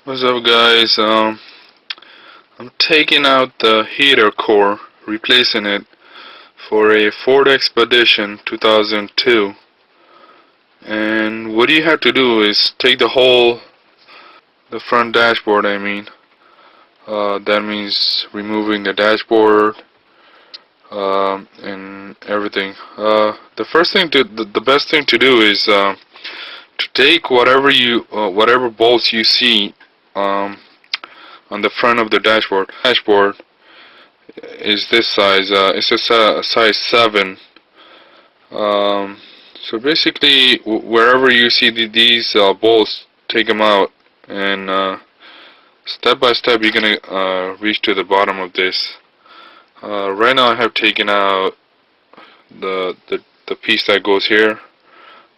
What's up, guys? I'm taking out the heater core, replacing it for a Ford Expedition 2002. And what you have to do is take the front dashboard. That means removing the dashboard and everything. The best thing to do is to take whatever bolts you see um, on the front of the dashboard. Dashboard is this size. It's a size 7. Um, so basically, wherever you see these bolts, take them out, and step by step, you're gonna reach to the bottom of this. Right now, I have taken out the, the the piece that goes here,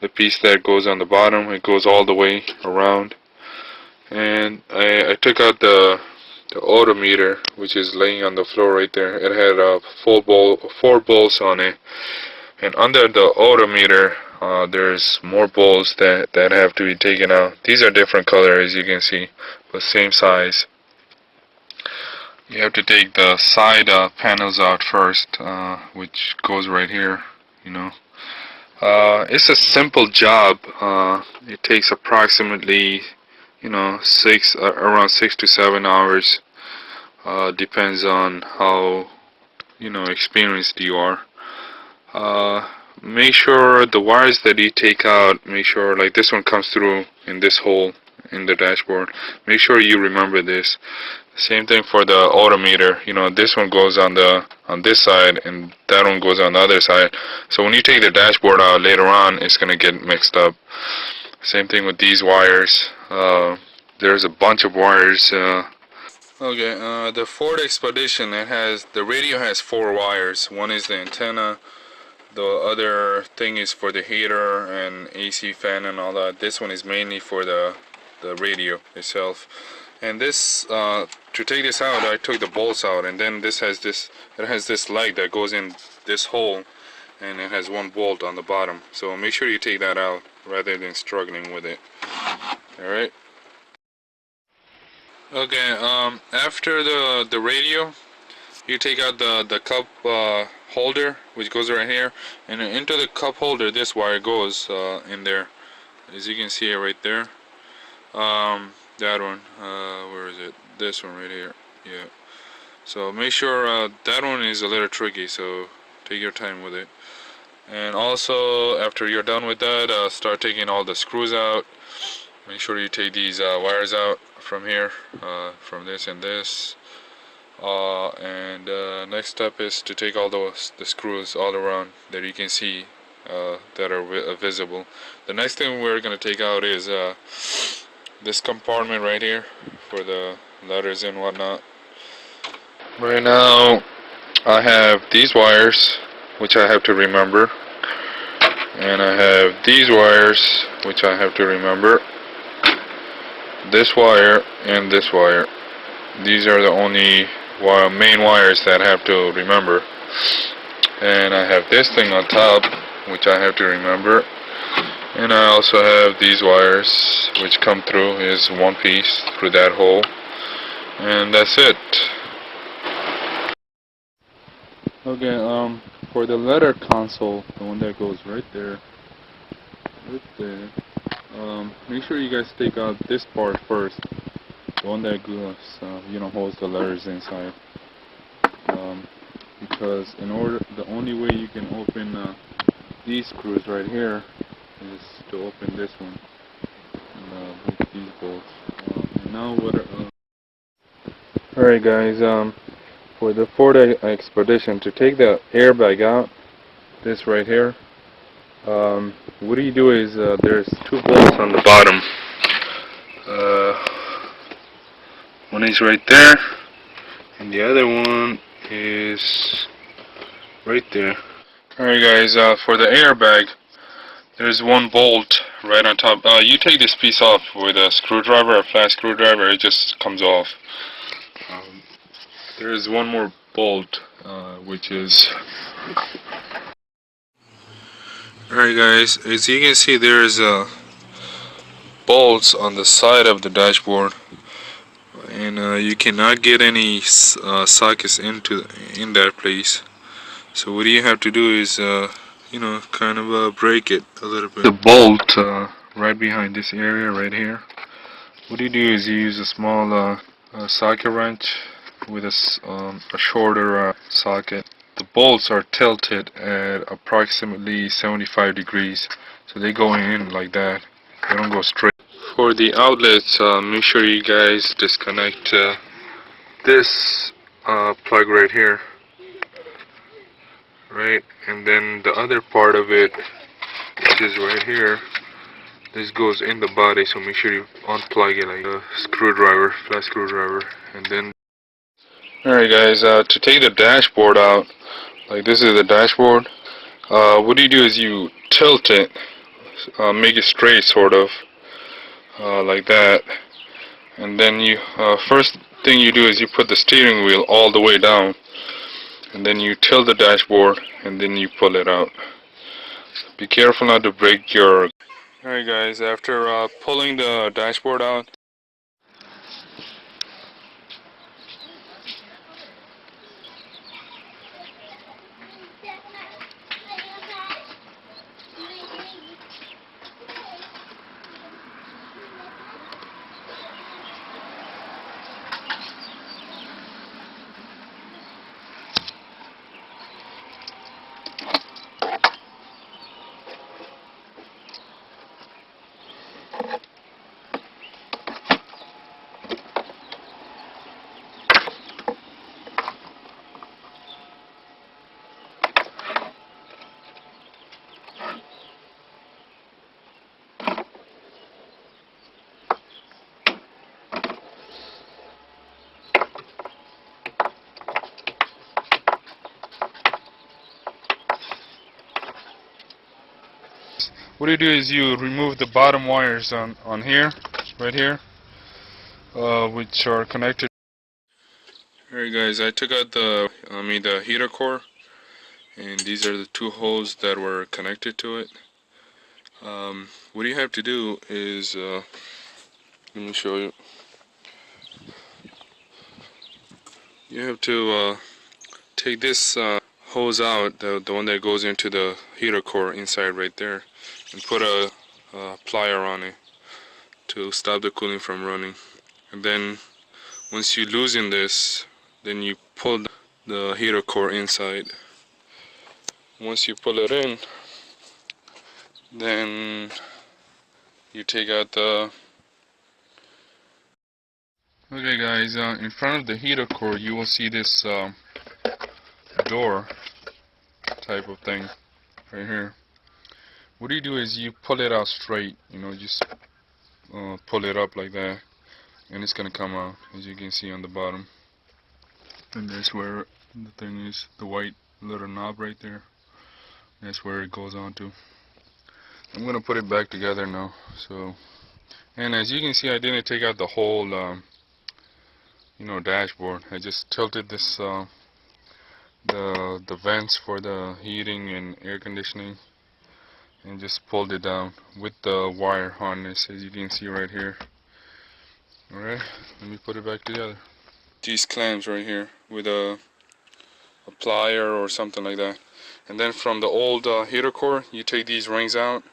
the piece that goes on the bottom. It goes all the way around, and I took out the odometer, which is laying on the floor right there. It had four bolts on it. And under the odometer, there's more bolts that have to be taken out. These are different color, as you can see, but same size. You have to take the side panels out first, which goes right here. You know, it's a simple job. It takes approximately, around 6 to 7 hours. Depends on how experienced you are. Uh, Make sure the wires that you take out, make sure like this one comes through in this hole in the dashboard. Make sure you remember this. Same thing for the odometer. This one goes on this side and that one goes on the other side. So when you take the dashboard out later on, it's gonna get mixed up. Same thing with these wires. There's a bunch of wires. The Ford Expedition, the radio has 4 wires. One is the antenna. The other thing is for the heater and AC fan and all that. This one is mainly for the radio itself. And this to take this out, I took the bolts out, and then it has this light that goes in this hole, and it has one bolt on the bottom. So make sure you take that out rather than struggling with it. All right. Okay. After the radio, you take out the cup holder, which goes right here, and into the cup holder this wire goes in there, as you can see it right there. That one, where is it? This one right here. Yeah. So make sure that one is a little tricky, so take your time with it. And also, after you're done with that, start taking all the screws out. Make sure you take these wires out from here, from this and this. Next step is to take all the screws all around that you can see that are visible. The next thing we're going to take out is this compartment right here for the letters and whatnot. Right now I have these wires, which I have to remember, and I have these wires, which I have to remember, this wire and this wire. These are the only main wires that I have to remember. And I have this thing on top, which I have to remember. And I also have these wires, which come through is one piece through that hole. And that's it. Okay, for the letter console, the one that goes right there, make sure you guys take out this part first. The one that goes, holds the letters inside. Because the only way you can open these screws right here is to open this one and with these bolts. Alright guys, for the Ford Expedition, to take the airbag out, this right here, what you do is there's 2 bolts on the bottom. One is right there, and the other one is right there. Alright guys, for the airbag, there's 1 bolt right on top. You take this piece off with a screwdriver, a flat screwdriver, it just comes off. There is 1 more bolt, which is... Alright guys, as you can see, there's bolts on the side of the dashboard. and you cannot get any sockets in that place. So what you have to do is kind of break it a little bit. The bolt right behind this area right here. What you do is you use a small socket wrench with a shorter socket. The bolts are tilted at approximately 75 degrees, so they go in like that. They don't go straight. For the outlets, make sure you guys disconnect this plug right here, right, and then the other part of it, which is right here, this goes in the body, so make sure you unplug it like a screwdriver, flat screwdriver, and then. Alright guys, to take the dashboard out, like this is the dashboard, what you do is you tilt it, make it straight sort of, like that, and then you, first thing you do is you put the steering wheel all the way down, and then you tilt the dashboard, and then you pull it out. Be careful not to break your. Alright guys, after pulling the dashboard out, what you do is you remove the bottom wires on here, right here, which are connected. Alright guys, I took out the heater core, and these are the two holes that were connected to it. What you have to do is, let me show you. You have to take this hose out, the one that goes into the heater core inside right there, and put a plier on it to stop the cooling from running. And then once you loosen this, then you pull the heater core inside. Once you pull it in, then you take out the. Okay guys, in front of the heater core you will see this door type of thing right here. What you do is you pull it out straight, just pull it up like that, and it's gonna come out, as you can see on the bottom. And that's where the thing is, the white little knob right there. That's where it goes on to. I'm gonna put it back together now. So, and as you can see, I didn't take out the whole dashboard. I just tilted this the vents for the heating and air conditioning, and just pulled it down with the wire harness, as you can see right here. Alright, let me put it back together. These clamps right here with a plier or something like that. And then from the old heater core, you take these rings out,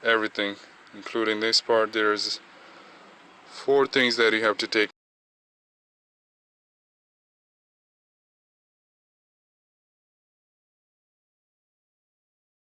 everything, including this part. There's 4 things that you have to take